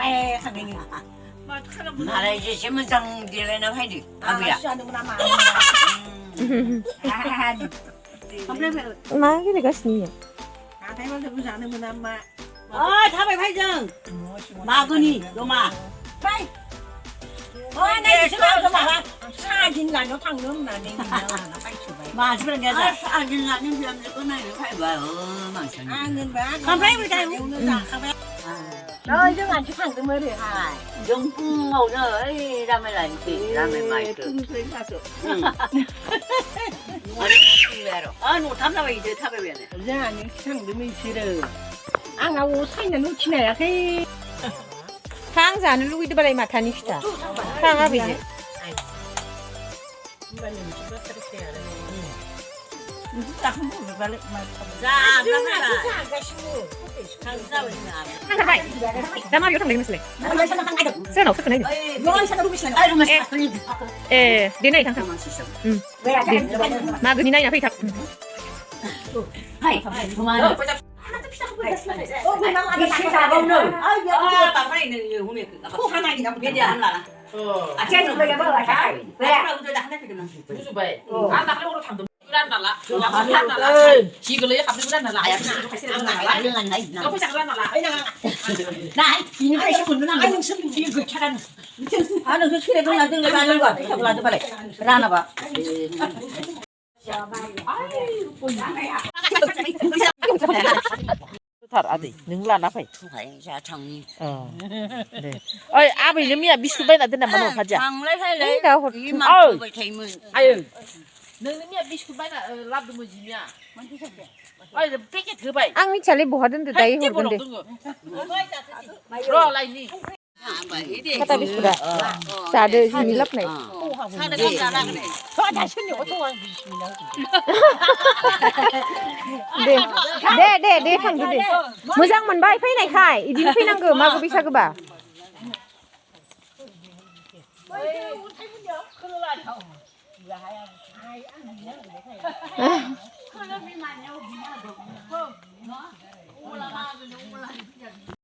가베 하더니 나라 이제 신문상 direna 하이디 아비야 má cái này có gì nhỉ 타베 팔정 마그니 로마 này chứ đâu mà xa chín là nó thằng nữa là nên nó phải chịu vậy 마 주변에 가자 아진라는 비암 거 나이 phải 봐요 망천 ngân bá 가베 보자 rồi chứ anh chứ thằng tôi mới được hài 용풍 오늘 라면 란치 라면 마이크 왜로 아노 담나와 이제 타베 왜네 ra những thằng tôi mới chơi được ăn ngầu xanh là nó chi này là cái tháng già nó lui đi balai mặt thani kita tháng apa ini tak mau balik 자 나가라 tháng apa dah mau thằng này mesti saya nak sekarang dia naik tháng 마그니 나이 앞에 탁 하이 그만 방판에 있는 이 hom에 cô hai này thì nó 얘들 안 나라 trên rồi bây giờ bơ là cái 무슨 배? 아, 나 그러고 담도 안 날라. 지글로 갑자기 안 날라. รื่องอันไหนนะ 너 포장 안 날라. này thì những cái phần nó anh sưng thì người cha đàn à đừng có suy nghĩ là đừng làm luôn không làm cho phải ra nào bà thật à thì những là nó phải phải ra thằng ơi à bây giờ mía biscuit bây giờ tên là món gì hả? thằng lấy hay lấy đâu hột ý mà phải thầy mình 아유 너는 mía biscuit bây giờ làm được gì mía? ơi cái thứ vậy ăn cái chả lấy bò haden đấy hột haden rồi lại đi kata biskuit dah ada sini lap nih 사는 거 잘하네 thôi đại sinh nhổ tôi deh thằng tu deh muzang man bai phai này khai idin phai nang ge ma ge bisa ge ba